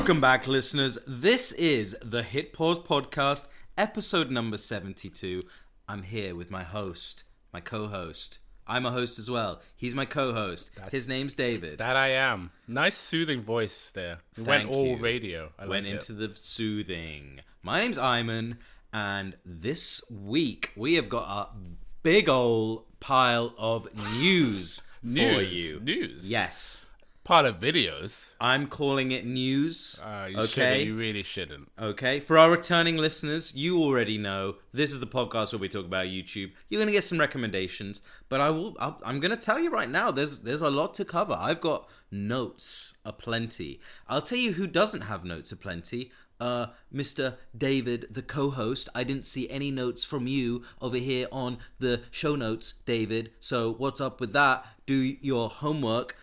Welcome back, listeners. This is the Hit Pause Podcast, episode number 72. I'm here with my host, my co-host. I'm a host as well. He's my co-host. His name's David. That I am. Nice soothing voice there. Thank all you. radio. Went into the soothing. My name's Iman, and this week we have got a big old pile of news for you. News? Yes. Part of videos. I'm calling it news. You really shouldn't. Okay. For our returning listeners, you already know this is the podcast where we talk about YouTube. You're going to get some recommendations, but I'm going to tell you right now, there's a lot to cover. I've got notes aplenty. I'll tell you who doesn't have notes aplenty. Mr. David, the co-host. I didn't see any notes from you over here on the show notes, David. So what's up with that? Do your homework.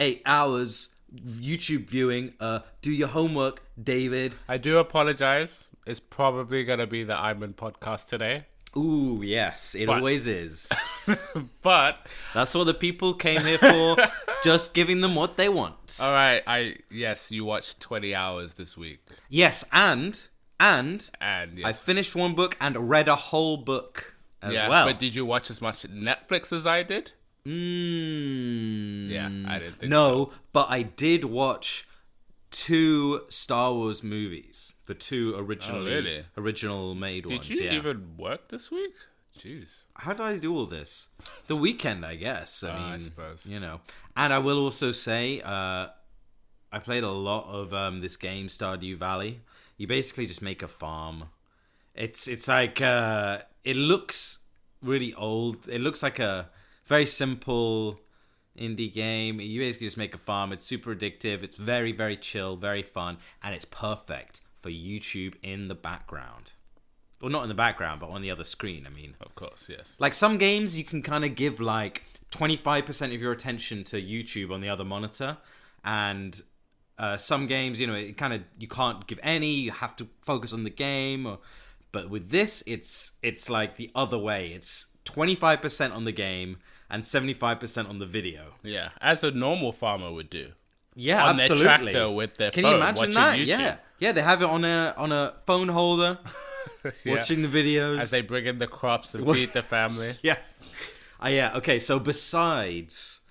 8 hours YouTube viewing. Do your homework, David. I do apologize. It's probably going to be the Iman podcast today. Ooh, yes. It always is. But that's what the people came here for. Just giving them what they want. All right. Yes, you watched 20 hours this week. Yes, and yes. I finished one book and read a whole book as well. But did you watch as much Netflix as I did? Yeah, I didn't think so. No, but I did watch 2 Star Wars movies. The 2 original made ones. Did you even work this week? Jeez. How did I do all this? The weekend, I guess. I suppose. You know. And I will also say, I played a lot of this game, Stardew Valley. You basically just make a farm. It's like, it looks really old. It looks like a very simple indie game. You basically just make a farm. It's super addictive. It's very, very chill, very fun, and it's perfect for YouTube in the background. Well, not in the background, but on the other screen, I mean. Of course, yes. Like some games, you can kind of give like 25% of your attention to YouTube on the other monitor, and some games, it kind of, you can't give any. You have to focus on the game. But with this, it's like the other way. It's 25% on the game and 75% on the video. Yeah, as a normal farmer would do. Yeah, on absolutely. Their tractor with their Can phone, you imagine that? YouTube. Yeah, they have it on a phone holder, watching the videos as they bring in the crops and feed the family. Yeah. Yeah. Okay. So besides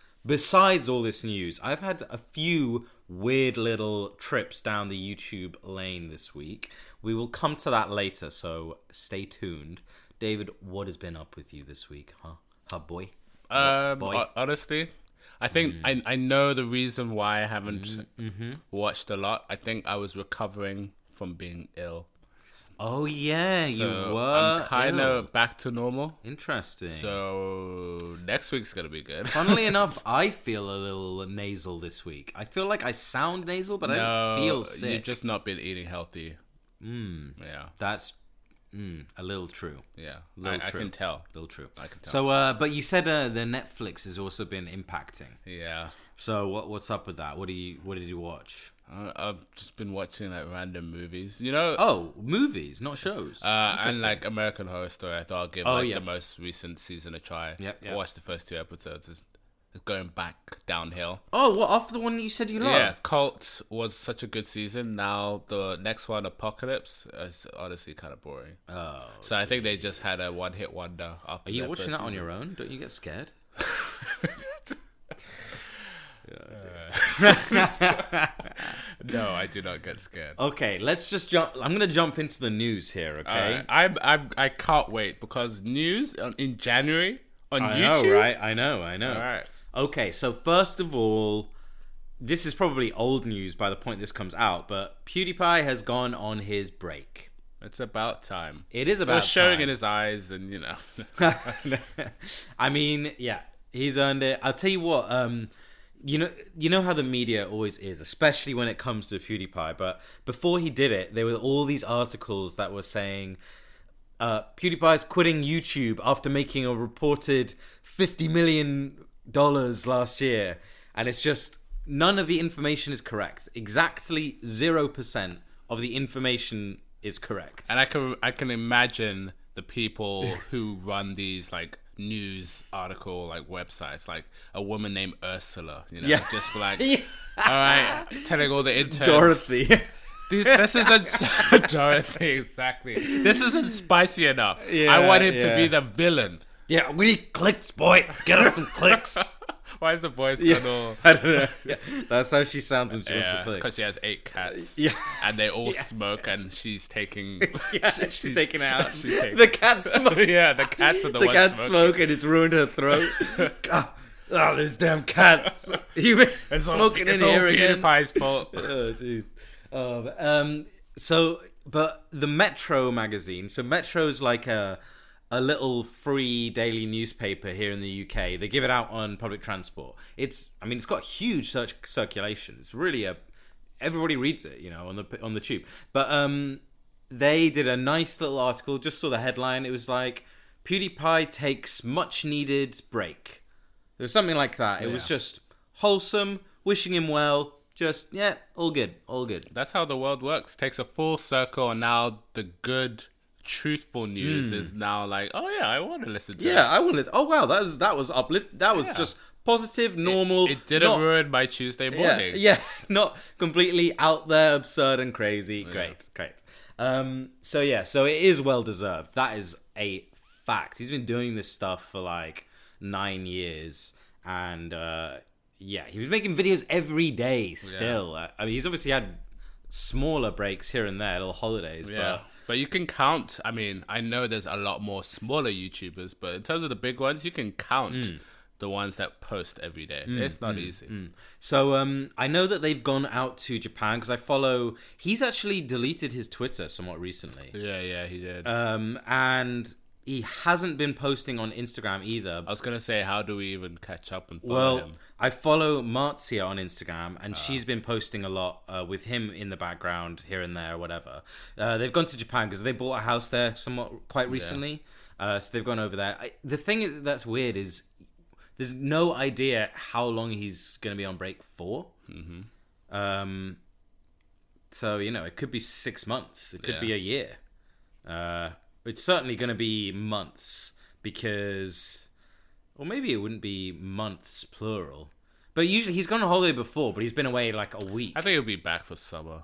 all this news, I've had a few weird little trips down the YouTube lane this week. We will come to that later, so stay tuned. David, what has been up with you this week, huh, boy? Honestly, I think I know the reason why I haven't watched a lot. I think I was recovering from being ill. Oh yeah, so you were. I'm kind of back to normal. Interesting. So next week's gonna be good. Funnily enough, I feel a little nasal this week. I feel like I sound nasal, but I don't feel sick. You've just not been eating healthy. Yeah, that's a little true. Yeah, I can tell. A little true. I can tell. So, but you said the Netflix has also been impacting. Yeah. So what's up with that? What did you watch? I've just been watching like random movies. Oh, movies, not shows. And like American Horror Story. I thought I'll give the most recent season a try. Yep. I watched the first 2 episodes. It's going back downhill. Oh, what, after the one that you said you loved? Yeah, Cult was such a good season. Now the next one, Apocalypse, is honestly kind of boring. Oh, so I think they just had a one-hit wonder after. Are you watching that on your own? Don't you get scared? No, I do not get scared. Okay, let's just jump. I'm gonna jump into the news here. Okay, I can't wait because news in January on YouTube. I know. All right. Okay, so first of all, this is probably old news by the point this comes out, but PewDiePie has gone on his break. It's about time. It is about time. Showing in his eyes, and I mean, yeah, he's earned it. I'll tell you what. You know how the media always is, especially when it comes to PewDiePie. But before he did it, there were all these articles that were saying PewDiePie's quitting YouTube after making a reported $50 million last year, and it's just none of the information is correct. Exactly 0% of the information is correct. And I can imagine the people who run these like news article like websites, like a woman named Ursula, just for like, Yeah. all right, telling all the interns, Dorothy. This isn't Dorothy, exactly. This isn't spicy enough. Yeah, I want him to yeah. be the villain. Yeah, we need clicks, boy. Get us some clicks. Why is the voice kind of? I don't know. Yeah, that's how she sounds when she wants to click. Because she has 8 cats. Yeah. And they all smoke, and she's taking. Yeah, she's taking it out. She's taking, The cats smoke. yeah, the cats are the The ones cats smoking. smoke and it's ruined her throat. God, oh, those damn cats. You been smoking in here again. It's all PewDiePie's fault. Oh, jeez. But the Metro magazine. So Metro's like a little free daily newspaper here in the UK. They give it out on public transport. It's got huge circulation. It's really everybody reads it, on the tube. But they did a nice little article. Just saw the headline. It was like PewDiePie takes much needed break. It was something like that. It was just wholesome, wishing him well. Just, all good, all good. That's how the world works. Takes a full circle, and now the good, truthful news is now like, oh yeah, I want to listen to it. Yeah, I want to listen. Oh wow, that was uplift. That was just positive, normal. It didn't ruin my Tuesday morning. Yeah, not completely out there, absurd and crazy. Great. So it is well deserved. That is a fact. He's been doing this stuff for like 9 years, and he was making videos every day still. I mean, he's obviously had smaller breaks here and there, little holidays. But you can count. I mean, I know there's a lot more smaller YouTubers, but in terms of the big ones, you can count the ones that post every day. It's not easy. So I know that they've gone out to Japan because I follow. He's actually deleted his Twitter somewhat recently. Yeah, he did. And he hasn't been posting on Instagram either. I was going to say, how do we even catch up and follow him? I follow Marzia on Instagram, and she's been posting a lot with him in the background here and there, or whatever. They've gone to Japan because they bought a house there quite recently. So they've gone over there. The thing that's weird is there's no idea how long he's going to be on break for. Mm-hmm. So, it could be 6 months. It could be a year. It's certainly going to be months because... Or maybe it wouldn't be months, plural. But usually he's gone on holiday before, but he's been away like a week. I think he'll be back for summer.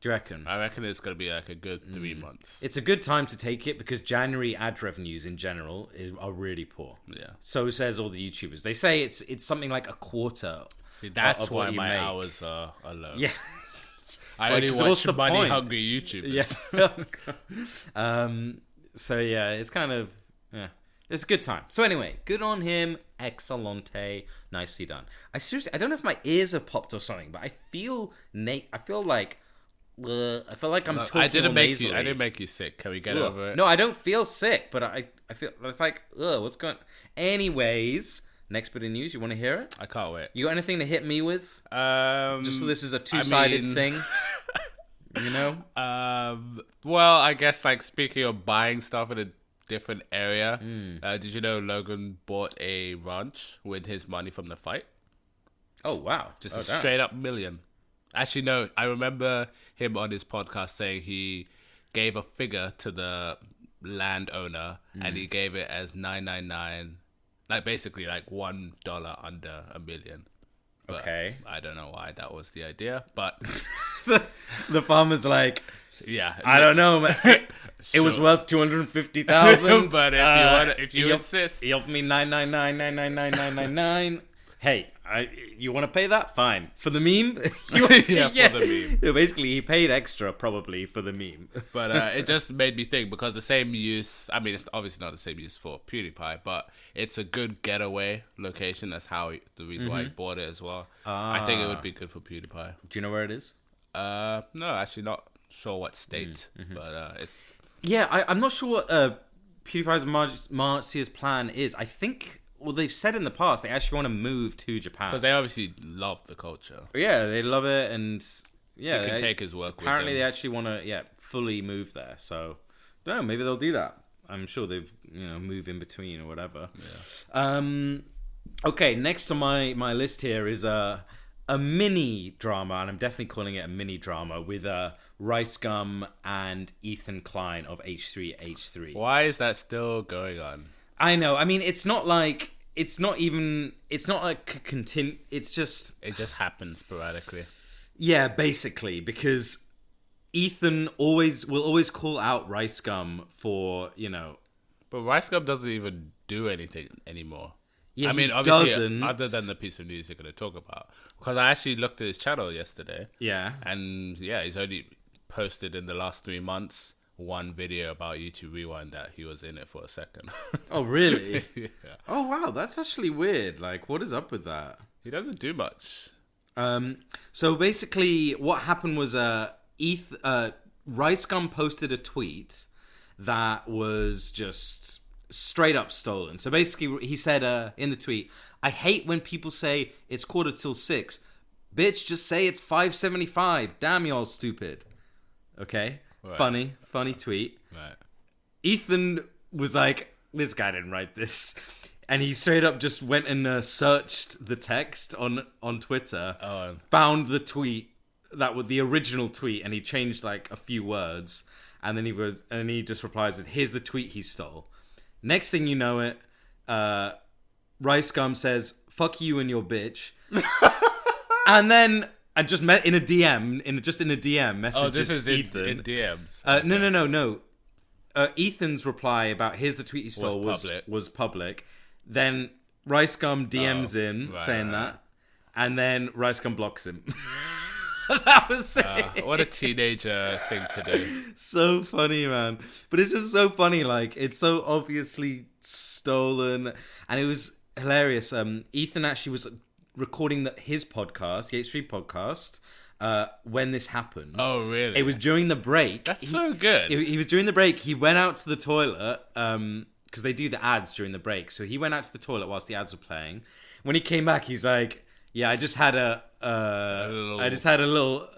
Do you reckon? I reckon it's going to be like a good 3 months. It's a good time to take it because January ad revenues in general are really poor. Yeah. So says all the YouTubers. They say it's something like a quarter. See, that's of why what you my make. hours are low. Yeah. I only watch the point? money-hungry YouTubers. Yeah. So yeah, it's kind of it's a good time. So anyway, good on him. Excellente, nicely done. I don't know if my ears have popped or something, but I feel like I'm talking. I didn't make nasally. you. I didn't make you sick. Can we get over it? No, I don't feel sick, but I feel it's like what's going? Anyways, next bit of news. You want to hear it? I can't wait. You got anything to hit me with? Just so this is a two-sided thing. Well, I guess like speaking of buying stuff in a different area, did you know Logan bought a ranch with his money from the fight? Oh wow! Just a straight up million. Actually, no. I remember him on his podcast saying he gave a figure to the landowner and he gave it as 999, like basically like $1 under $1 million. But okay. I don't know why that was the idea, but the farmer's like, yeah, I don't know, man. It was worth 250,000. But if you insist, he offered me 999,999,999. Hey, you want to pay that? Fine. For the meme? For the meme. Yeah, basically, he paid extra probably for the meme. But it just made me think because the same use. I mean, it's obviously not the same use for PewDiePie, but it's a good getaway location. That's the reason why he bought it as well. I think it would be good for PewDiePie. Do you know where it is? No, actually not sure what state, but it's. Yeah, I'm not sure what PewDiePie's Marzia's plan is. I think. Well, they've said in the past they actually want to move to Japan because they obviously love the culture. Yeah, they love it, and he can take his work. Apparently, they actually want to fully move there. So, I don't know. Maybe they'll do that. I'm sure they've move in between or whatever. Yeah. Okay. Next on my list here is a mini drama, and I'm definitely calling it a mini drama with RiceGum and Ethan Klein of H3H3. Why is that still going on? I know. I mean, it's not like continue. It's just It just happens sporadically. yeah, basically because Ethan will always call out RiceGum for But RiceGum doesn't even do anything anymore. Yeah, I mean, he obviously, doesn't. other than the piece of news you're going to talk about, because I actually looked at his channel yesterday. Yeah. And yeah, he's only posted in the last 3 months one video about YouTube Rewind that he was in it for a second. Oh, really? Yeah. Oh, wow. That's actually weird. Like, what is up with that? He doesn't do much. So basically, what happened was RiceGum posted a tweet that was just straight up stolen. So basically, he said in the tweet, "I hate when people say it's 6:45. Bitch, just say it's 5:75. Damn, y'all stupid." Okay? Right. Funny tweet. Right. Ethan was like, this guy didn't write this. And he straight up just went and searched the text on Twitter, found the tweet that was the original tweet, and he changed like a few words. And then he just replies with, "Here's the tweet he stole." Next thing you know it, RiceGum says, "Fuck you and your bitch." And then I just met in a DM, in a DM message. Oh, this is Ethan. in DMs. Okay. No. Ethan's reply about "here's the tweet he stole" was public. Then RiceGum DMs saying that, and then RiceGum blocks him. That was it. What a teenager thing to do. So funny, man. But it's just so funny. Like, it's so obviously stolen, and it was hilarious. Ethan actually was recording his podcast, the H3 podcast, when this happened. Oh, really? It was during the break. That's so good. He was during the break. He went out to the toilet because they do the ads during the break. So he went out to the toilet whilst the ads were playing. When he came back, he's like, "Yeah, I just had a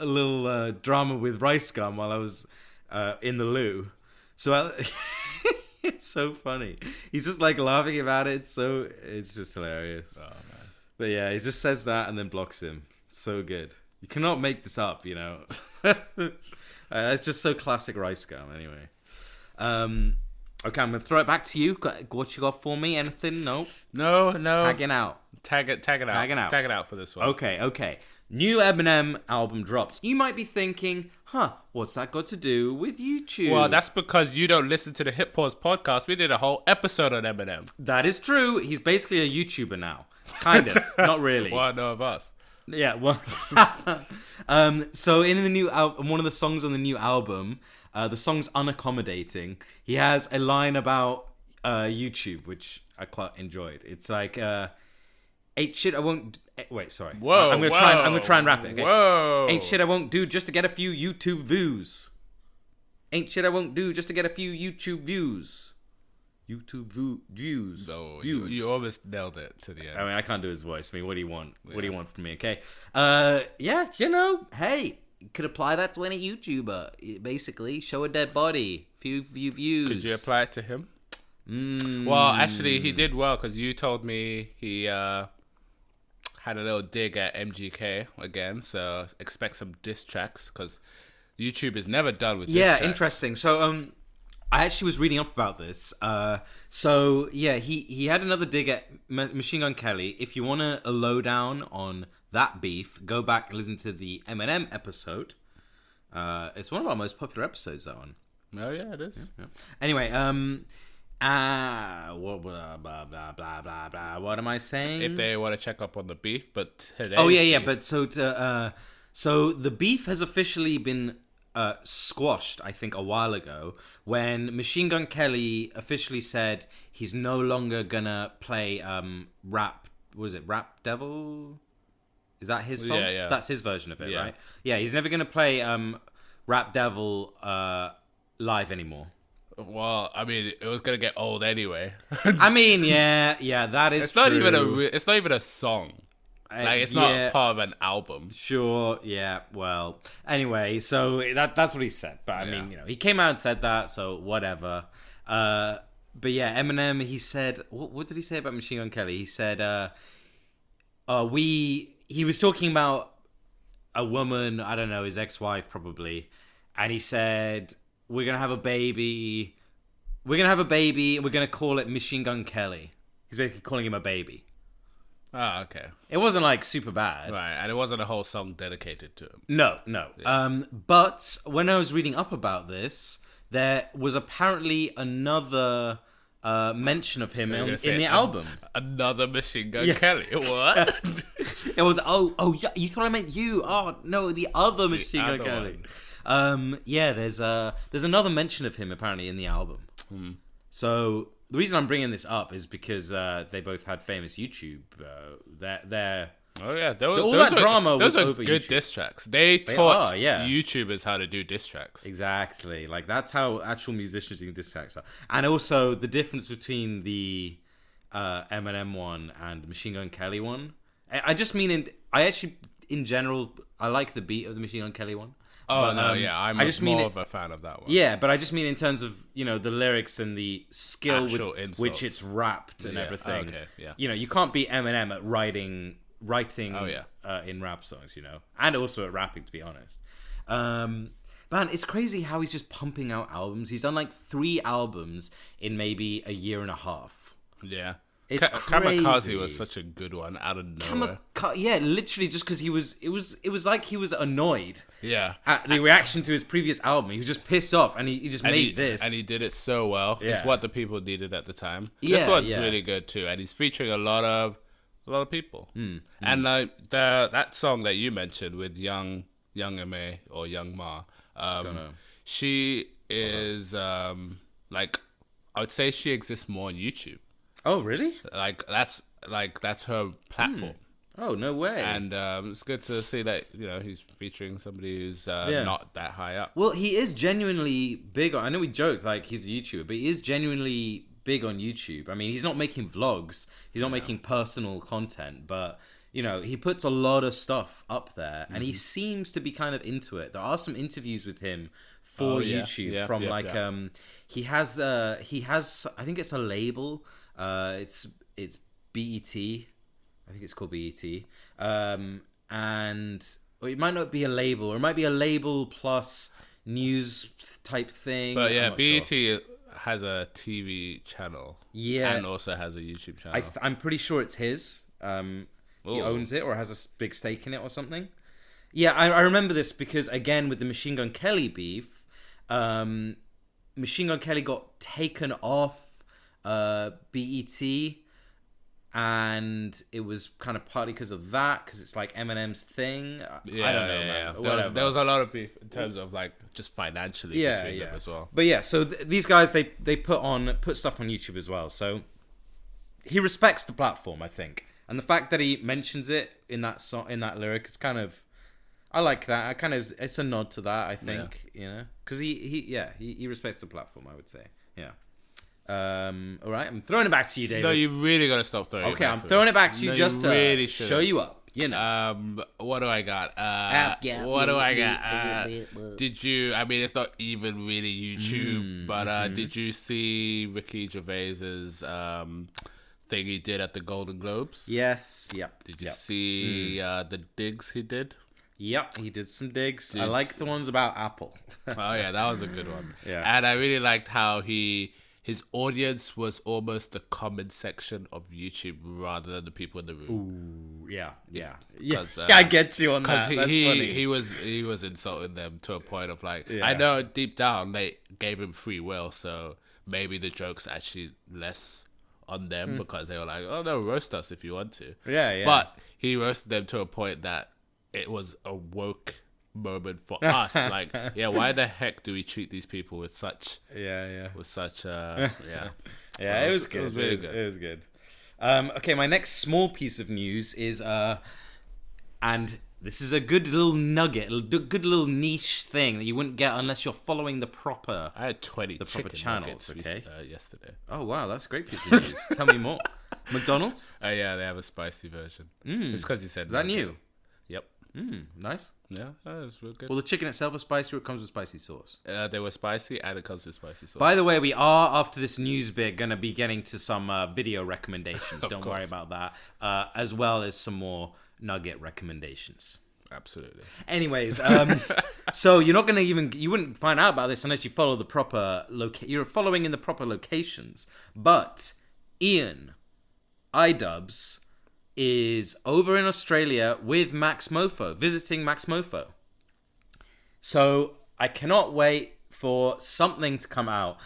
little drama with RiceGum while I was in the loo." So it's so funny. He's just like laughing about it. It's just hilarious. Oh, man. But yeah, he just says that and then blocks him. So good. You cannot make this up, It's just so classic RiceGum, anyway. Okay, I'm going to throw it back to you. What you got for me? Anything? Nope. No. Tagging out. Tag it out. Tag it out for this one. Okay. New Eminem album dropped. You might be thinking, what's that got to do with YouTube? Well, that's because you don't listen to the Hip Pause podcast. We did a whole episode on Eminem. That is true. He's basically a YouTuber now. Kind of. Not really. Well, no of us. Yeah, well. So in the new album, one of the songs on the new album, the song's Unaccommodating. He has a line about YouTube, which I quite enjoyed. It's like, ain't shit I won't... Wait, sorry. Whoa, I'm gonna try and rap it, okay? Whoa. Ain't shit I won't do just to get a few YouTube views. Ain't shit I won't do just to get a few YouTube views. Views. No, you almost nailed it to the end. I mean, I can't do his voice. I mean, what do you want? Yeah. What do you want from me? Okay. Yeah, hey, you could apply that to any YouTuber. Basically, show a dead body, few views. Could you apply it to him? Well, actually, he did well because you told me he had a little dig at MGK again. So expect some diss tracks because YouTube is never done with diss tracks. Yeah, interesting. So, I actually was reading up about this. So yeah, he had another dig at Machine Gun Kelly. If you want a lowdown on that beef, go back and listen to the Eminem episode. It's one of our most popular episodes, that one. Oh yeah, it is. Yeah. Anyway, blah blah blah. What am I saying? If they want to check up on the beef, but today. Oh yeah. But so the beef has officially been squashed, I think, a while ago, when Machine Gun Kelly officially said he's no longer gonna play Rap. Was it Rap Devil? Is that his song? Yeah. That's his version of it, right? Yeah, he's never gonna play Rap Devil live anymore. Well, I mean, it was gonna get old anyway. I mean, yeah, that is true. It's not even a song. Like, it's not part of an album. Sure, yeah, well. Anyway, so that's what he said. But, I mean, he came out and said that, so whatever. But, yeah, Eminem, he said... What did he say about Machine Gun Kelly? He said, he was talking about a woman, I don't know, his ex-wife, probably. And he said, we're going to have a baby. we're gonna have a baby. And we're gonna call it Machine Gun Kelly. He's basically calling him a baby. Ah, okay. It wasn't like super bad. Right, and it wasn't a whole song dedicated to him. No. Yeah. But when I was reading up about this, there was apparently another mention of him in the album. Another Machine Gun Kelly. What? It was yeah. You thought I meant you? Oh no, the other Machine Gun Kelly. Yeah. There's another mention of him apparently in the album. So the reason I'm bringing this up is because they both had famous YouTube. Oh yeah, drama those was are over good YouTube. diss tracks. They taught yeah. YouTubers how to do diss tracks. Exactly. Like that's how actual musicians do diss tracks are. And also the difference between the Eminem one and the Machine Gun Kelly one. I actually in general I like the beat of the Machine Gun Kelly one. Oh no, yeah, I'm more of a fan of that one. Yeah, but I just mean in terms of the lyrics and the skill with insults. which it's rapped and Yeah, everything. okay, yeah. You can't beat Eminem at writing Oh, yeah. in rap songs, and also at rapping, to be honest. Man, it's crazy how he's just pumping out albums. He's done like 3 albums in maybe a year and a half. Yeah. It's crazy. Kamikaze was such a good one out of nowhere. Yeah, literally just because it was like he was annoyed. Yeah. At the reaction to his previous album. He was just pissed off and he just made this. And he did it so well. Yeah. It's what the people needed at the time. Yeah, This one's yeah. really good too. And he's featuring a lot of people. And like that song that you mentioned with Young Ma or Young Ma, Don't know. she is like, I would say she exists more on YouTube. Oh, really? That's her platform. Oh, no way. And it's good to see that he's featuring somebody who's not that high up. Well, he is genuinely big on... I know we joked like he's a YouTuber, but he is genuinely big on YouTube. I mean, he's not making vlogs. He's not making personal content, but... he puts a lot of stuff up there, and he seems to be kind of into it. There are some interviews with him for YouTube from he has I think it's a label. It's BET. I think it's called BET. And it might not be a label, or it might be a label plus news type thing. But yeah, BET sure. has a TV channel. Yeah, and also has a YouTube channel. I'm pretty sure it's his. He owns it or has a big stake in it or something. Yeah, I remember this because, again, with the Machine Gun Kelly beef, Machine Gun Kelly got taken off BET, and it was kind of partly because of that, because it's like Eminem's thing. I don't know, man. Yeah. There was a lot of beef in terms of like just financially between them as well. But yeah, so these guys, they put stuff on YouTube as well. So he respects the platform, I think. And the fact that he mentions it in that song, in that lyric, is kind of, I like that. It's a nod to that, I think, because he respects the platform, I would say. Yeah. All right, I'm throwing it back to you, David. No, you really gotta stop throwing. Okay, I'm throwing it back to you just to really show you up. What do I got? What do I got? Did you? I mean, it's not even really YouTube, but did you see Ricky Gervais's thing he did at the Golden Globes? Yes. Yep. Did you see the digs he did? Yep, he did some digs. I like the ones about Apple. Oh yeah, that was a good one. Yeah, and I really liked how his audience was almost the comment section of YouTube rather than the people in the room. Ooh, yeah. I get you on that. That's funny. He was insulting them to a point of like, I know deep down they gave him free will, so maybe the joke's actually less on them because they were like, oh no, roast us if you want to. Yeah. But he roasted them to a point that it was a woke moment for us. Like, why the heck do we treat these people with such it was good. It was really good. It was good. Okay, my next small piece of news is and this is a good little nugget, a good little niche thing that you wouldn't get unless you're following the proper I had 20 the proper channels. Okay, yesterday. Oh wow, that's a great piece of news. Tell me more. McDonald's? Oh yeah, they have a spicy version. It's because you said is that new? Yep. Nice. Yeah, that was real good. Well, the chicken itself is spicy, or it comes with spicy sauce? They were spicy, and it comes with spicy sauce. By the way, we are, after this news bit, going to be getting to some video recommendations. Don't worry about that. As well as some more nugget recommendations. Absolutely. Anyways, so you're not gonna you wouldn't find out about this unless you follow the proper you're following in the proper locations. But Ian iDubbbz is over in Australia with MaxMoeFoe, visiting MaxMoeFoe. So I cannot wait for something to come out.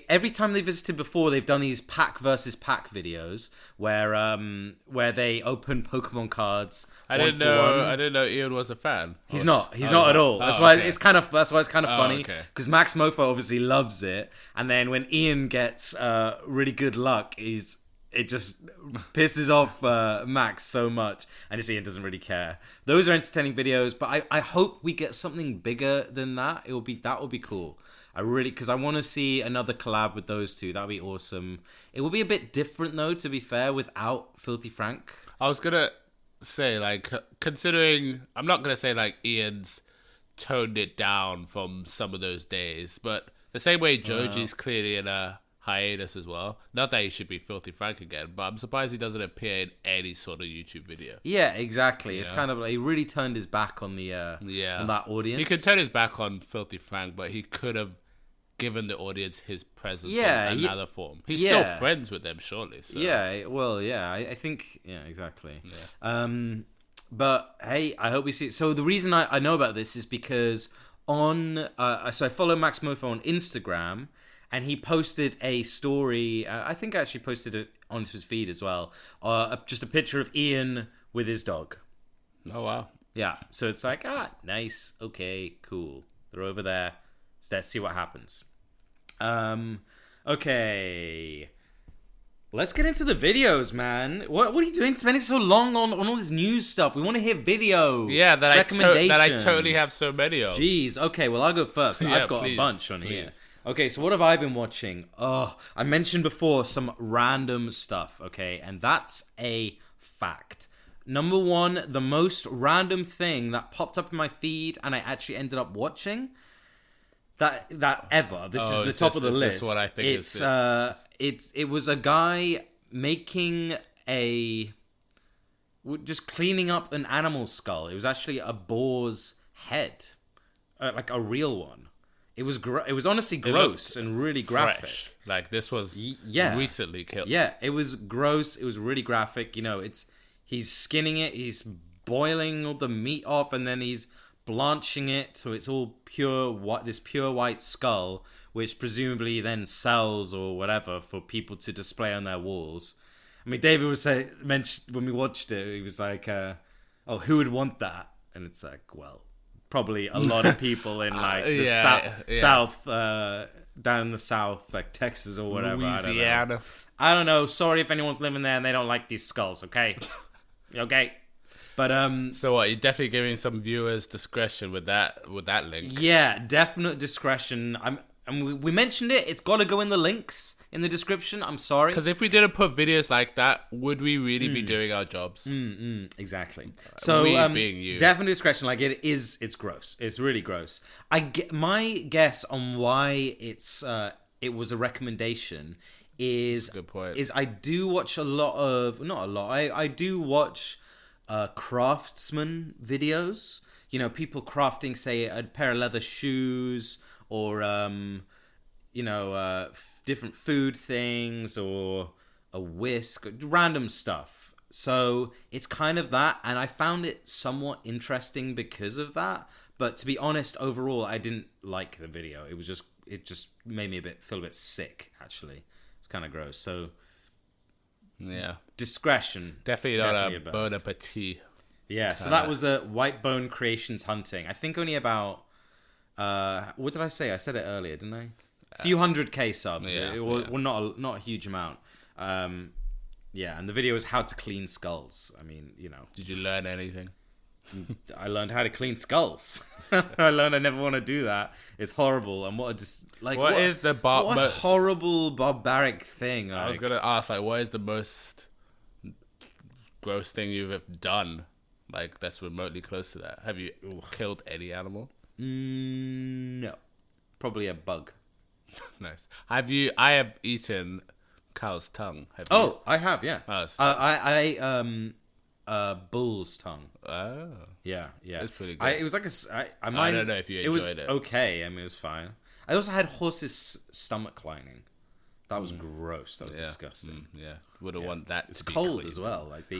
Every time they visited before, they've done these pack versus pack videos where they open Pokemon cards. I didn't know Ian was a fan. He's not at all. That's why it's kind of funny okay. because MaxMoeFoe obviously loves it, and then when Ian gets really good luck, it just pisses off Max so much, and just Ian doesn't really care. Those are entertaining videos, but I hope we get something bigger than that. That would be cool. Because I want to see another collab with those two. That'd be awesome. It will be a bit different though, to be fair, without Filthy Frank. I was gonna say, like, considering I'm not gonna say like Ian's toned it down from some of those days, but the same way Joji's clearly in a hiatus as well. Not that he should be Filthy Frank again, but I'm surprised he doesn't appear in any sort of YouTube video. Yeah, exactly. It's kind of like he really turned his back on the on that audience. He could turn his back on Filthy Frank, but he could have given the audience his presence in another form. He's still friends with them, surely. So. Yeah, well, yeah, I think, yeah, exactly. Yeah. But hey, I hope we see it. So the reason I know about this is because so I follow MaxMoeFoe on Instagram, and he posted a story. I think I actually posted it onto his feed as well. Just a picture of Ian with his dog. Oh wow. Yeah. So it's like, nice. Okay, cool. They're over there. So let's see what happens. Okay. Let's get into the videos, man. What are you doing spending so long on all this news stuff? We want to hear video. Yeah, that I totally have so many of. Jeez. Okay, well, I'll go first. Yeah, I've got please, a bunch on here. Okay, so what have I been watching? I mentioned before some random stuff, okay? And that's a fact. Number one, the most random thing that popped up in my feed and I actually ended up watching... That ever. This is the top of the list. What I think it was a guy making just cleaning up an animal skull. It was actually a boar's head, like a real one. It was honestly gross and really graphic. Fresh. Like this was recently killed. Yeah, it was gross. It was really graphic. You know, he's skinning it. He's boiling all the meat off, and then he's blanching it so it's all this pure white skull, which presumably then sells or whatever for people to display on their walls. I mean, David mentioned when we watched it, he was like, who would want that? And it's like, well, probably a lot of people in like south, down in the south, like Texas or whatever. Louisiana. I don't know. Sorry if anyone's living there and they don't like these skulls, okay? Okay. But so what? You're definitely giving some viewers discretion with that link. Yeah, definite discretion. We mentioned it. It's got to go in the links in the description. I'm sorry. Because if we didn't put videos like that, would we really be doing our jobs? Exactly. So being you. Definite discretion. Like it's gross. It's really gross. My guess on why it was a recommendation is good point. Is I do watch a lot of I do watch craftsman videos. You know, people crafting, say, a pair of leather shoes or different food things or a whisk, random stuff. So it's kind of that, and I found it somewhat interesting because of that. But to be honest, overall, I didn't like the video. It just made me feel a bit sick. Actually, it's kind of gross. So. Yeah. Discretion. Definitely not a Bon Appétit. Yeah, so that was the White Bone Creations hunting. I think only about... what did I say? I said it earlier, didn't I? A few 100k subs. Well, not a huge amount. And the video is how to clean skulls. I mean, you know. Did you learn anything? I learned how to clean skulls. I learned I never want to do that. It's horrible. And what a horrible barbaric thing. I was gonna ask, like, what is the most gross thing you've done? Like, that's remotely close to that. Have you killed any animal? No, probably a bug. Nice. I have eaten cow's tongue. Have you? I have. Yeah. bull's tongue. Oh. Yeah. It's pretty good. It was like I don't know if you enjoyed it. Okay. I mean, it was fine. I also had horse's stomach lining. That was gross. That was disgusting. Wouldn't want that. It's to be cold clean. as well. Like they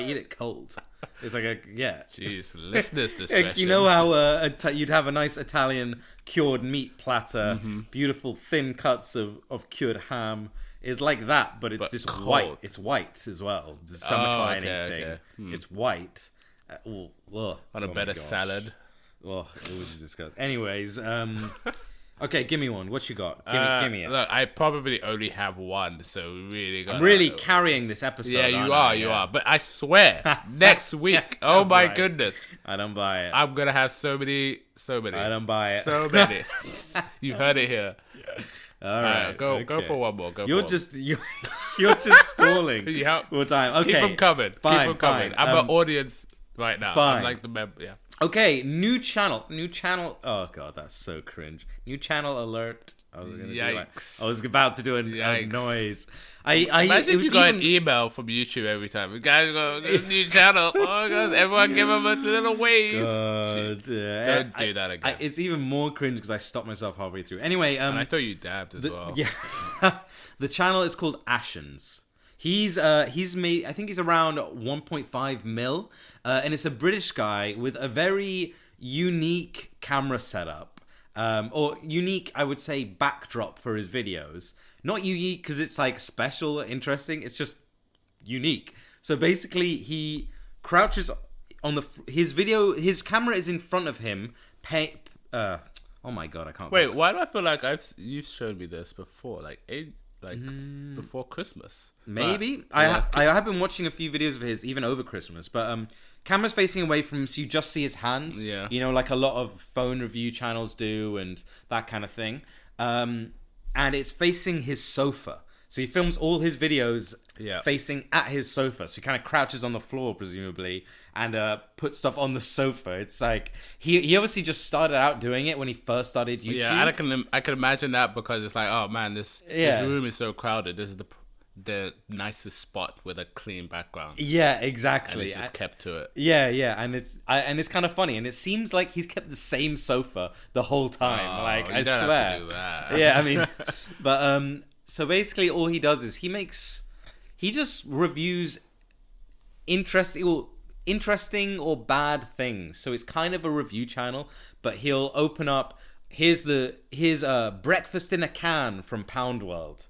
eat it cold. It's like Jeez, listeners' discretion. You know how you'd have a nice Italian cured meat platter, beautiful thin cuts of cured ham. It's like that, but it's this cold. white. It's white as well. The stomach lining thing. Okay. It's white. On a better salad. Oh, it was disgusting. Anyways, okay, give me one. What you got? Give me it. Look, I probably only have one, so we really got. I'm really carrying this episode. Yeah, you are. But I swear, next week. Oh my goodness, I don't buy it. I'm gonna have so many. I don't buy it. So many. You heard it here. All right, go for one more. You're just stalling. Yeah. All the time. Okay, keep them coming. Fine, keep them coming. fine. I'm an audience right now. Fine. I'm like the member. Yeah. Okay, new channel. Oh god, that's so cringe. New channel alert. I was about to do a noise. Imagine if you got an email from YouTube every time. Guys, got a new channel. Oh gosh, everyone give them a little wave. God, Don't do that again. It's even more cringe because I stopped myself halfway through. Anyway, and I thought you dabbed as well. Yeah, the channel is called Ashens. He's made, I think he's around 1.5 mil, and it's a British guy with a very unique camera setup, or unique, I would say, backdrop for his videos. Not unique because it's like special or interesting. It's just unique. So basically, he crouches on his camera is in front of him. Oh my god, I can't. Wait, why do I feel like you've shown me this before? Before Christmas. Maybe. I have been watching a few videos of his even over Christmas, but camera's facing away from him, so you just see his hands. Yeah. You know, like a lot of phone review channels do and that kind of thing. And it's facing his sofa. So he films all his videos facing at his sofa. So he kind of crouches on the floor, presumably, and puts stuff on the sofa. It's like he obviously just started out doing it when he first started YouTube. Yeah, I can imagine that because it's like, oh man, this room is so crowded. This is the nicest spot with a clean background. Yeah, exactly. And he's just kept to it. Yeah, and it's kind of funny, and it seems like he's kept the same sofa the whole time. I swear. Have to do that. Yeah, I mean, but so basically, all he does is he just reviews interesting or bad things. So it's kind of a review channel, but he'll open up his breakfast in a can from Pound World.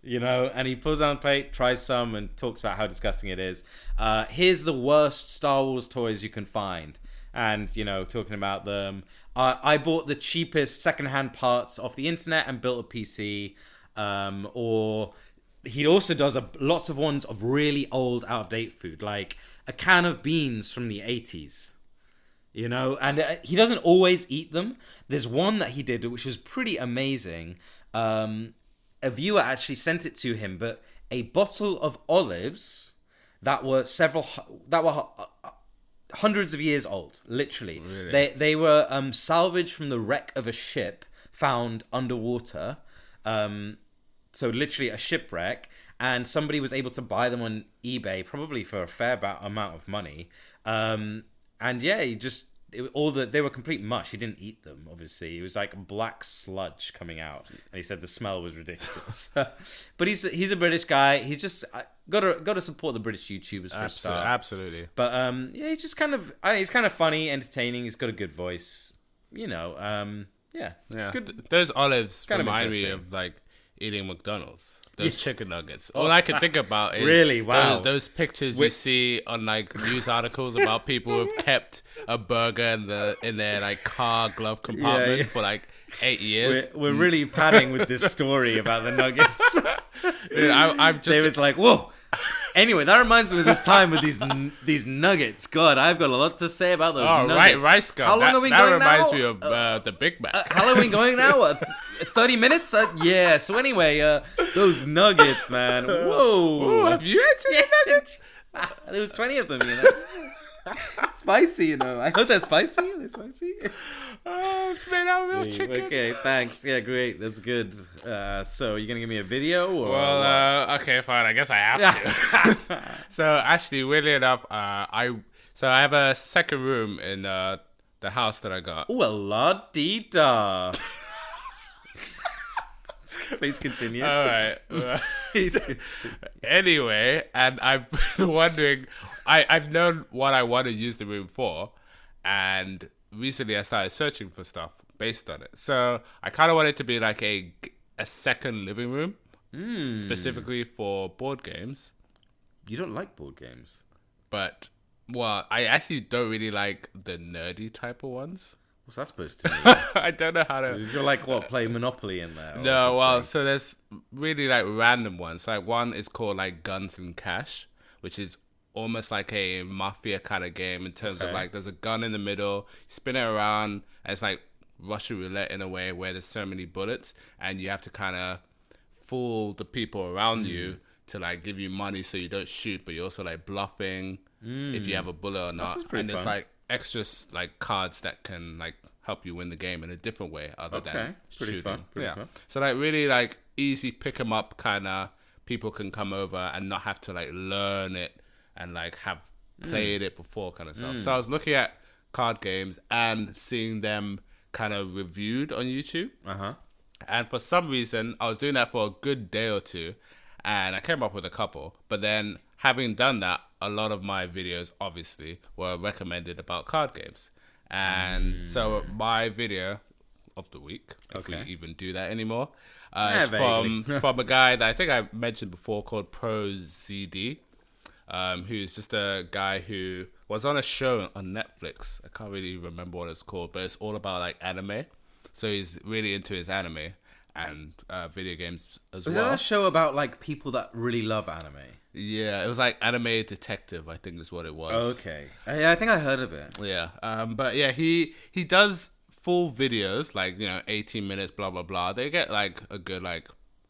You know, and he pulls out a plate, tries some, and talks about how disgusting it is. Here's the worst Star Wars toys you can find, and you know, talking about them. I bought the cheapest secondhand parts off the internet and built a PC. Or he also does lots of ones of really old, out of date food, like a can of beans from the 80s. You know, and he doesn't always eat them. There's one that he did which was pretty amazing. A viewer actually sent it to him, but a bottle of olives that were hundreds of years old, literally. Really? They were salvaged from the wreck of a ship found underwater. So literally a shipwreck, and somebody was able to buy them on eBay, probably for a fair amount of money. And yeah, they were complete mush. He didn't eat them, obviously. It was like black sludge coming out, and he said the smell was ridiculous. But he's a British guy. He's just got to support the British YouTubers for a start. Absolutely. But yeah, he's just he's kind of funny, entertaining. He's got a good voice. You know, yeah. Good. Those olives kind remind me of like eating McDonald's. Those chicken nuggets. All I can think about is really wow. Those pictures you see on like news articles about people who've kept a burger in their like car glove compartment for like 8 years. We're really padding with this story about the nuggets. Dude, I'm just. David's like, whoa. Anyway, that reminds me of this time with these nuggets. God, I've got a lot to say about those nuggets. Right, RiceGum. How long are we going now? That reminds me of the Big Mac. How long are we going now? 30 minutes? Yeah. So anyway, those nuggets, man. Whoa. Ooh, have you actually nuggets? There was 20 of them, you know. Spicy, I hope they're spicy. Are they spicy? Oh, it's made out of real chicken. Okay, thanks. Yeah, great. That's good. So, you're going to give me a video? Or Okay, fine. I guess I have to. So, actually, weirdly enough, I have a second room in the house that I got. Ooh, a la-dee-da. Please continue. All right. Please continue. Anyway, and I've been wondering, I've known what I want to use the room for, and recently I started searching for stuff based on it. So I kind of want it to be like a second living room, specifically for board games. You don't like board games? But, well, I actually don't really like the nerdy type of ones. What's that supposed to mean? I don't know how to... You're like, what, play Monopoly in there? No, well, so there's really like random ones. Like one is called like Guns and Cash, which is almost like a mafia kind of game in terms of like there's a gun in the middle, you spin it around, and it's like Russian roulette in a way where there's so many bullets, and you have to kind of fool the people around you to like give you money so you don't shoot, but you're also like bluffing if you have a bullet or not. And there's like extra like cards that can like help you win the game in a different way other than shooting. Pretty fun. So like really like easy pick 'em up kind of, people can come over and not have to like learn it and like have played it before kind of stuff. So I was looking at card games and seeing them kind of reviewed on YouTube. And for some reason I was doing that for a good day or two and I came up with a couple, but then having done that, a lot of my videos obviously were recommended about card games. And so my video of the week, if we even do that anymore, is from a guy that I think I mentioned before called ProZD, who's just a guy who was on a show on Netflix. I can't really remember what it's called, but it's all about like anime. So he's really into his anime and video games as well. Was that a show about like people that really love anime? Yeah, it was like Anime Detective, I think is what it was. Okay. Yeah, I think I heard of it. Yeah. But yeah, he does full videos, like, 18 minutes, blah, blah, blah. They get like a good like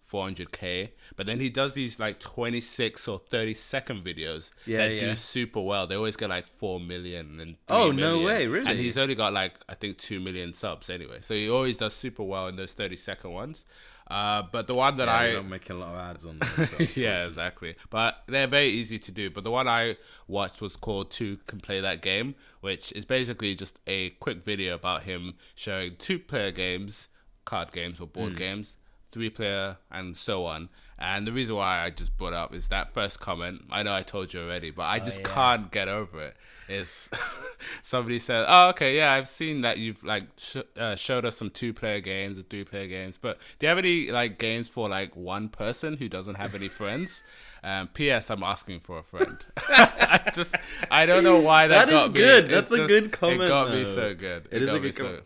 400K. But then he does these like 26 or 30-second videos that do super well. They always get like 4 million and 3 million. No way, really? And he's only got like, I think 2 million subs anyway. So he always does super well in those 30-second ones. But the one that I'm making a lot of ads on them. Yeah, exactly. But they're very easy to do. But the one I watched was called Two Can Play That Game, which is basically just a quick video about him showing 2-player games, card games or board games, 3-player, and so on. And the reason why I just brought up is that first comment. I know I told you already, but I just can't get over it. Is somebody said, "Oh, okay, yeah, I've seen that you've like showed us some 2-player games and 3-player games, but do you have any like games for like one person who doesn't have any friends?" P.S. I'm asking for a friend. I don't know why that got me. Good. That's a good comment. It got me so good. It is a good comment.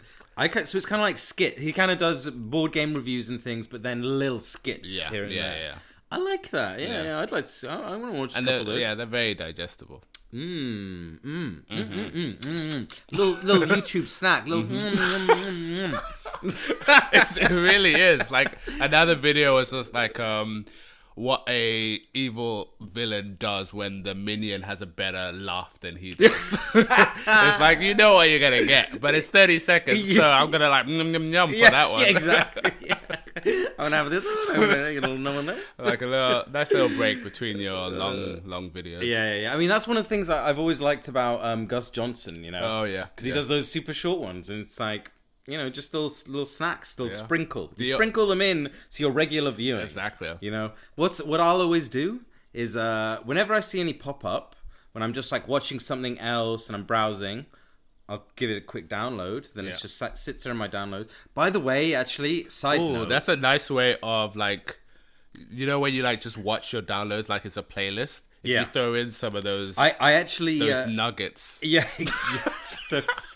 So it's kind of like skit. He kind of does board game reviews and things, but then little skits here and there. Yeah. I like that. Yeah. I'd like to. I want to watch a couple of those. Yeah, they're very digestible. Little YouTube snack. It really is. Like another video was just like what a evil villain does when the minion has a better laugh than he does. It's like, you know what you're gonna get, but it's 30 seconds, so I'm gonna like yum for that one. Yeah, exactly. I'm gonna have this one. Like a nice little break between your long videos. Yeah. I mean, that's one of the things I've always liked about Gus Johnson. Oh yeah, because he does those super short ones, and it's like, just little snacks, sprinkle. You sprinkle them in to your regular viewing. Exactly. What I'll always do is whenever I see any pop up, when I'm just like watching something else and I'm browsing, I'll give it a quick download. Then it just sits there in my downloads. By the way, actually, side note. That's a nice way of like, when you like just watch your downloads like it's a playlist. If you throw in some of those, I actually those nuggets. Yeah,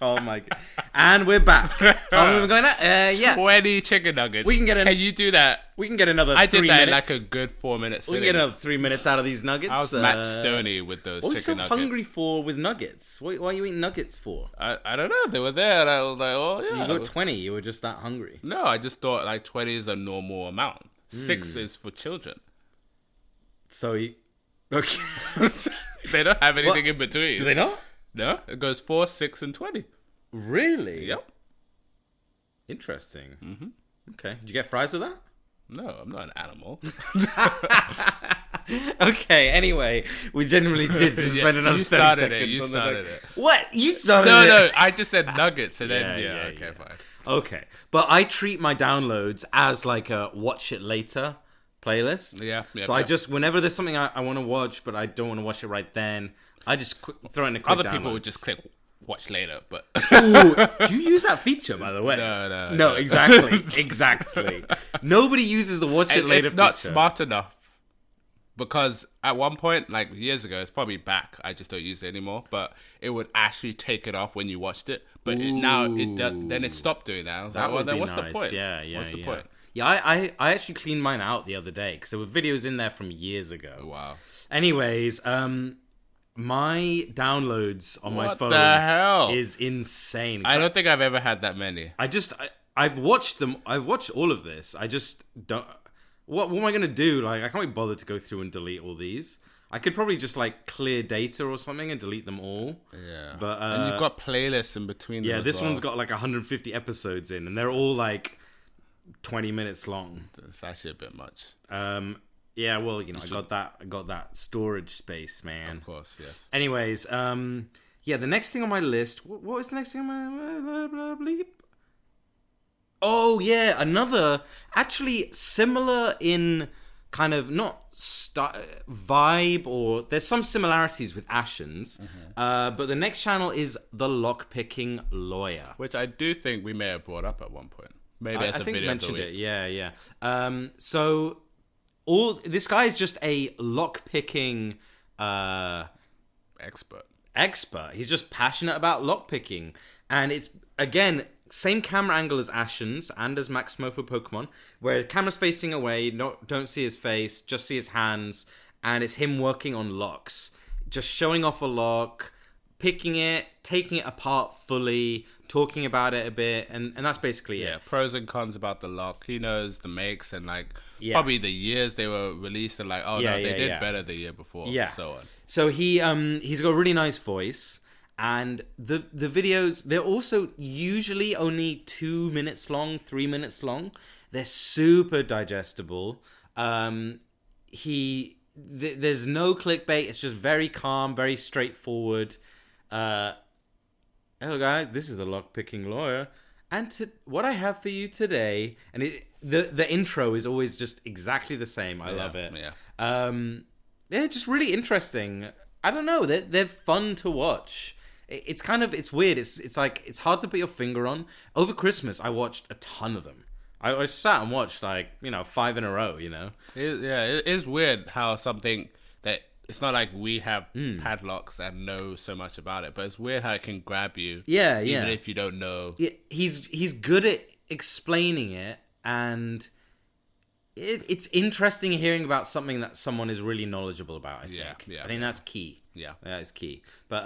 oh my god! And we're back. How long are we going at? 20 chicken nuggets. We can get. Can you do that? We can get another. I 3 did that minutes. in like a good 4 minutes. We can get another 3 minutes out of these nuggets. I was Matt Stoney with those chicken nuggets. What are you so hungry for with nuggets? Why are you eating nuggets for? I don't know. They were there, and I was like, oh yeah. You got 20. You were just that hungry. No, I just thought like 20 is a normal amount. 6 is for children. So you. Okay. They don't have anything in between. Do they not? No, it goes 4, 6, and 20. Really? Yep. Interesting. Mm-hmm. Okay. Did you get fries with that? No, I'm not an animal. Okay, anyway, we generally did just spend another 30 seconds. You started it. What? You started it? No, I just said nuggets and then, okay, fine. Okay, but I treat my downloads as like a watch it later playlist. Yeah. So I just, whenever there's something I want to watch, but I don't want to watch it right then, I just throw in a quick Other people downloads. would just click watch later, but... Ooh, do you use that feature, by the way? No, exactly. Nobody uses the watch it later feature. It's not smart enough. Because at one point, like years ago, it's probably back. I just don't use it anymore. But it would actually take it off when you watched it. But then it stopped doing that. I was like, well, then what's the point? Yeah. What's the point? Yeah, I actually cleaned mine out the other day because there were videos in there from years ago. Wow. Anyways, my downloads on my phone the hell? is insane. I don't think I've ever had that many. I've watched them. I've watched all of this. I just don't. What am I going to do? Like, I can't be bothered to go through and delete all these. I could probably just, like, clear data or something and delete them all. Yeah. But, and you've got playlists in between them. Yeah, this one's got, like, 150 episodes in, and they're all, like, 20 minutes long. That's actually a bit much. Yeah, well, I got that storage space, man. Of course, yes. Anyways, yeah, the next thing on my list... What was the next thing on my... bleep? Oh, yeah, another, actually similar in kind of, not vibe, or there's some similarities with Ashens, but the next channel is The Lockpicking Lawyer. Which I do think we may have brought up at one point. Maybe as a think video mentioned of the week. it, yeah. So, this guy is just a lockpicking expert. He's just passionate about lockpicking. And it's, again... Same camera angle as Ashens and as MaxMoeFoe Pokemon, where the camera's facing away, don't see his face, just see his hands, and it's him working on locks. Just showing off a lock, picking it, taking it apart fully, talking about it a bit, and that's basically it. Yeah, pros and cons about the lock. He knows the makes and probably the years they were released and they did better the year before, so on. So he's got a really nice voice. And the videos, they're also usually only 2 minutes long, 3 minutes long. They're super digestible. There's no clickbait. It's just very calm, very straightforward. Hello guys, this is the Lockpicking Lawyer. And what I have for you today, and the intro is always just exactly the same. I love it. Yeah. They're just really interesting. I don't know. They're fun to watch. It's weird. It's like, it's hard to put your finger on. Over Christmas, I watched a ton of them. I sat and watched 5 in a row, It is weird how something that, it's not like we have padlocks and know so much about it, but it's weird how it can grab you. Yeah, even if you don't know. Yeah, he's good at explaining it, and it's interesting hearing about something that someone is really knowledgeable about, I think. I think that's key. Yeah. That is key. But,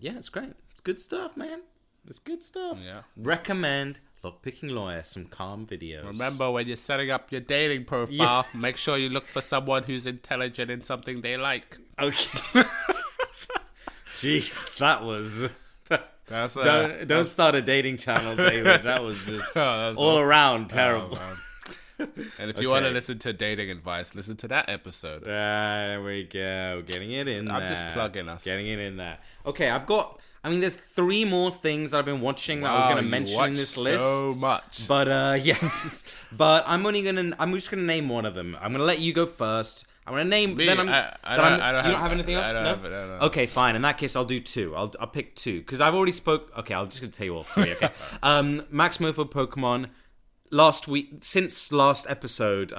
it's great. It's good stuff, man. It's good stuff. Yeah. Recommend Lockpicking Lawyer, some calm videos. Remember, when you're setting up your dating profile, make sure you look for someone who's intelligent in something they like. Okay. Jeez, that was... Don't start a dating channel, David. That was just all around terrible. And if you want to listen to dating advice, listen to that episode. There we go. Getting it in there. I'm just plugging us. Getting it in there. Okay, there's 3 more things that I've been watching that I was going to mention in this list. So much. But, but I'm just going to name one of them. I'm going to let you go first. I'm going to name... Me? Then you don't have anything else? I don't have it. Okay, fine. In that case, I'll do 2. I'll pick 2. Because I've already spoke... Okay, I'm just going to tell you all 3, okay? MaxMoeFoe Pokemon... since last episode,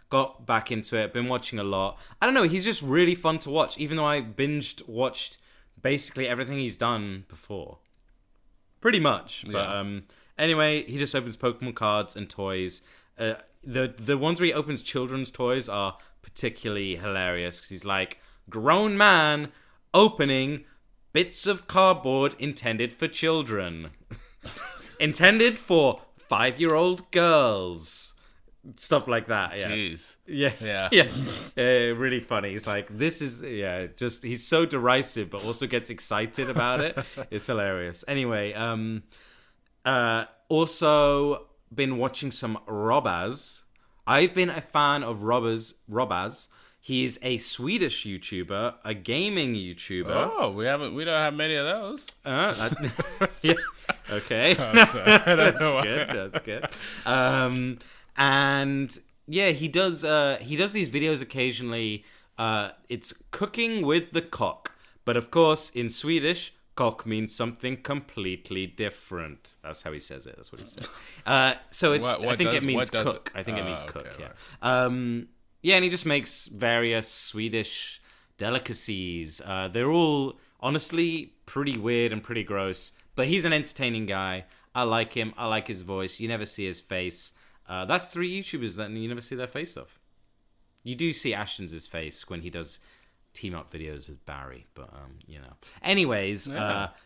got back into it, been watching a lot. I don't know, he's just really fun to watch, even though I watched basically everything he's done before. Pretty much. But anyway, he just opens Pokemon cards and toys. The ones where he opens children's toys are particularly hilarious, because he's like, grown man opening bits of cardboard intended for children. Intended for 5-year-old girls. stuff like that. Yeah. Jeez. Yeah. Really funny. He's like, this is, just, he's so derisive, but also gets excited about it. It's hilarious. Anyway, also been watching some Robaz. I've been a fan of Robaz. He's a Swedish YouTuber, a gaming YouTuber. Oh, we don't have many of those. Yeah. Okay. Oh, sorry. I don't know why. That's good. And yeah, he does these videos occasionally. It's cooking with the cock, but of course in Swedish, cock means something completely different. That's how he says it. That's what he says. So it's I think it means cook. I think it means cook. Yeah. Right. Yeah, and he just makes various Swedish delicacies. They're all honestly pretty weird and pretty gross, but he's an entertaining guy. I like him. I like his voice. You never see his face. That's 3 YouTubers that you never see their face of. You do see Ashens' face when he does team up videos with Barry, but Anyways,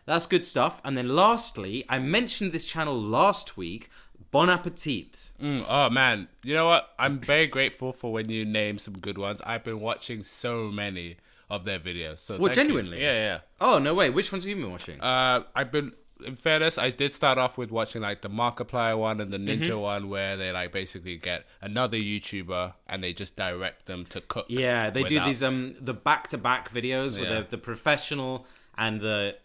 that's good stuff. And then lastly, I mentioned this channel last week, Bon Appetit. Oh man, you know what? I'm very grateful for when you name some good ones. I've been watching so many of their videos. So genuinely? Yeah. Oh no way! Which ones have you been watching? I've been. In fairness, I did start off with watching like the Markiplier one and the Ninja one, where they like basically get another YouTuber and they just direct them to cook. Yeah, they do these the back-to-back videos where the professional and the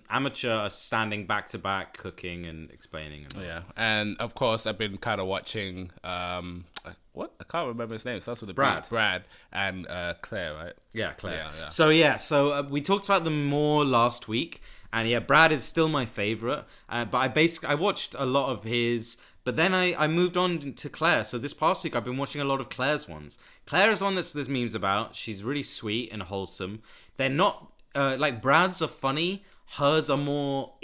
amateur are standing back-to-back cooking and explaining. And of course I've been kind of watching what? I can't remember his name. It starts with a B. Brad and Claire, right? Yeah, Claire. Yeah. So we talked about them more last week. And yeah, Brad is still my favorite. But I watched a lot of his, but then I moved on to Claire. So this past week I've been watching a lot of Claire's ones. Claire is one that there's memes about. She's really sweet and wholesome. They're not like Brad's are funny. Hers are more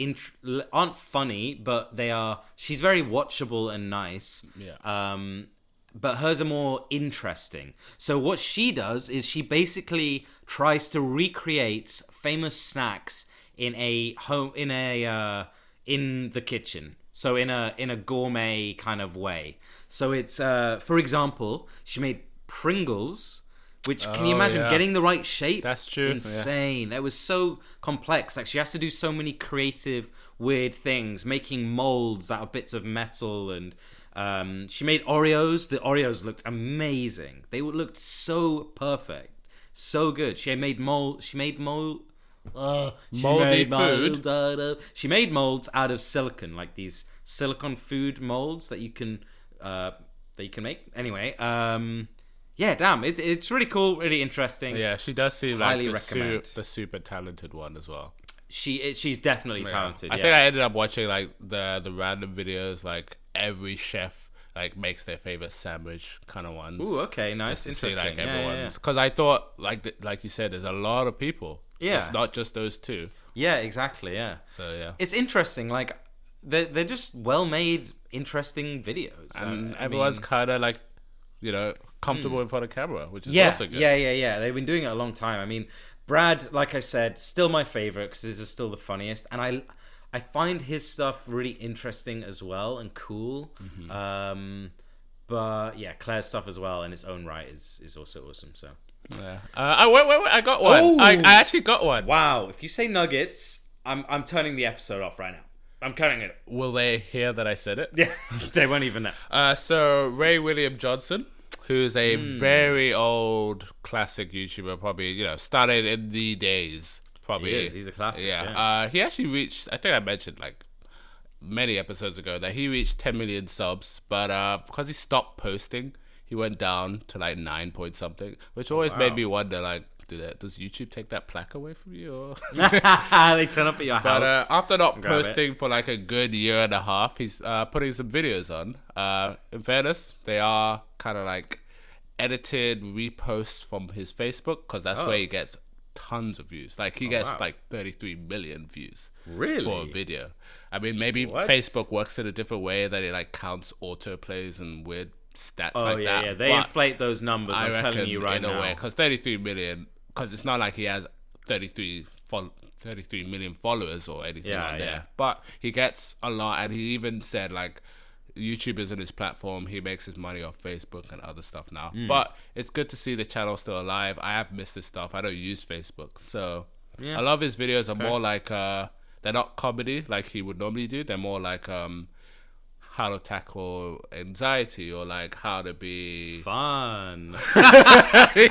aren't funny, but they are. She's very watchable and nice. Yeah. But hers are more interesting. So what she does is she basically tries to recreate famous snacks in the kitchen, so in a gourmet kind of way. So it's for example, she made Pringles, which can you imagine getting the right shape? That's true. Insane. It was so complex. Like she has to do so many creative weird things, making molds out of bits of metal. And she made Oreos. The Oreos looked amazing. They looked so perfect, so good. She made molds out of silicon, like these silicon food molds that you can make. Anyway, it's really cool, really interesting. Yeah, she does seem like the super talented one as well. She's definitely talented. I think I ended up watching like the random videos, like every chef like makes their favorite sandwich kind of ones. Ooh, okay, nice, just to see like everyone's, because I thought like you said, there's a lot of people. Yeah, it's not just those 2. Yeah, exactly. Yeah. So yeah, it's interesting. Like they're just well made, interesting videos, and everyone's kind of like comfortable in front of camera, which is also good. Yeah. They've been doing it a long time. I mean, Brad, like I said, still my favorite because this is still the funniest, and I find his stuff really interesting as well and cool. Mm-hmm. But yeah, Claire's stuff as well in its own right is also awesome. So. Yeah. Wait! I got one. Oh! I actually got one. Wow! If you say nuggets, I'm turning the episode off right now. I'm cutting it. Will they hear that I said it? Yeah, they won't even know. So Ray William Johnson, who's a very old classic YouTuber, probably started in the days. Probably he is. He's a classic. Yeah. He actually reached. I think I mentioned like many episodes ago that he reached 10 million subs, but because he stopped posting, he went down to like 9 point something, which always made me wonder, like, does YouTube take that plaque away from you? Or they turn up at your house. But after not posting for like a good year and a half, he's putting some videos on. In fairness, they are kind of like edited reposts from his Facebook, because that's where he gets tons of views. Like he gets like 33 million views for a video. I mean, maybe Facebook works in a different way, that it like counts autoplays and weird stats like that. Yeah, they inflate those numbers. I'm telling you right now. In a way, because 33 million, because it's not like he has 33 million followers or anything on there. But he gets a lot, and he even said like YouTube isn't his platform. He makes his money off Facebook and other stuff now. But it's good to see the channel still alive. I have missed his stuff. I don't use Facebook. So a lot of his videos are more like, they're not comedy like he would normally do. They're more like how to tackle anxiety, or like how to be fun.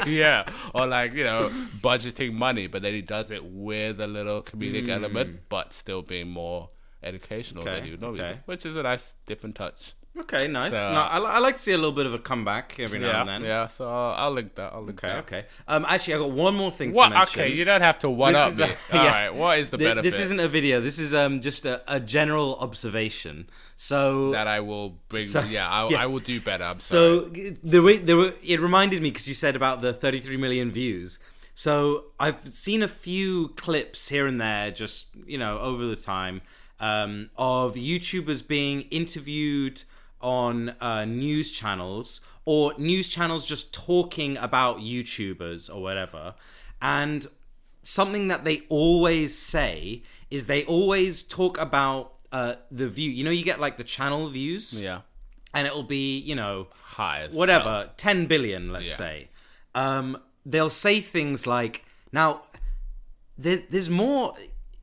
Yeah, or like, you know, budgeting money, but then he does it with a little comedic element, but still being more educational than you would normally do, which is a nice different touch. Okay, nice. So, I like to see a little bit of a comeback every now and then. Yeah, so I'll link that. Okay. Actually, I got one more thing to mention. Okay, you don't have to one-up me. All right, what is the benefit? This isn't a video. This is just a general observation. So that I will bring. I will do better. I'm sorry. So it reminded me, because you said about the 33 million views. So I've seen a few clips here and there, just, you know, over the time, of YouTubers being interviewed on news channels, or news channels just talking about YouTubers or whatever. And something that they always say is they always talk about the view. You know, you get like the channel views. Yeah. And it'll be, you know, high as whatever, hell. 10 billion, let's say. They'll say things like, now, there's more,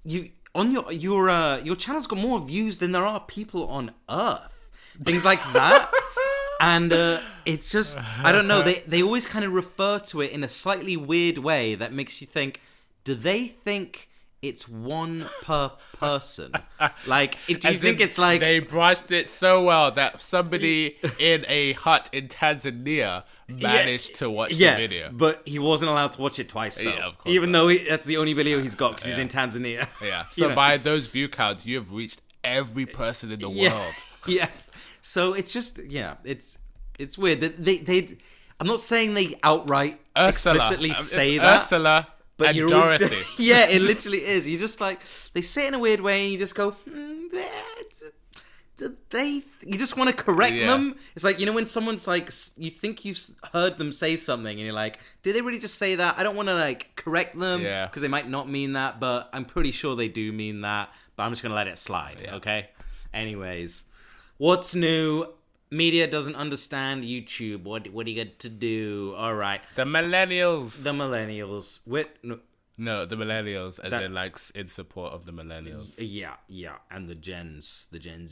you on your channel's got more views than there are people on Earth. Things like that. And it's just, I don't know, they always kind of refer to it in a slightly weird way that makes you think, do they think it's one per person? Like, do you think it's like... They brushed it so well that somebody in a hut in Tanzania managed to watch the video. But he wasn't allowed to watch it twice, though. Yeah, of course even though that's the only video he's got, because he's in Tanzania. Yeah, so by those view counts, you have reached every person in the world. Yeah. So it's just, it's weird. They I'm not saying they outright explicitly say that. Ursula but and Dorothy. Yeah, it literally is. You just like, they say it in a weird way and you just go, you just want to correct them. It's like, you know, when someone's like, you think you've heard them say something and you're like, did they really just say that? I don't want to like correct them because they might not mean that, but I'm pretty sure they do mean that, but I'm just going to let it slide. Okay. Anyways, what's new? Media doesn't understand YouTube. What do you got to do? All right. The millennials. The millennials. No, the millennials, as in like in support of the millennials. Yeah, and the Gen Zers. Gen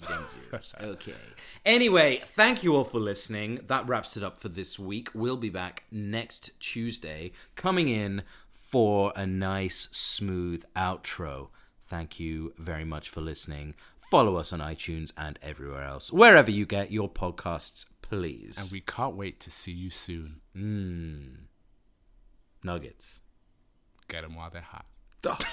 Zers. Okay. Anyway, thank you all for listening. That wraps it up for this week. We'll be back next Tuesday, coming in for a nice, smooth outro. Thank you very much for listening. Follow us on iTunes and everywhere else. Wherever you get your podcasts, please. And we can't wait to see you soon. Nuggets. Get them while they're hot. Oh, God.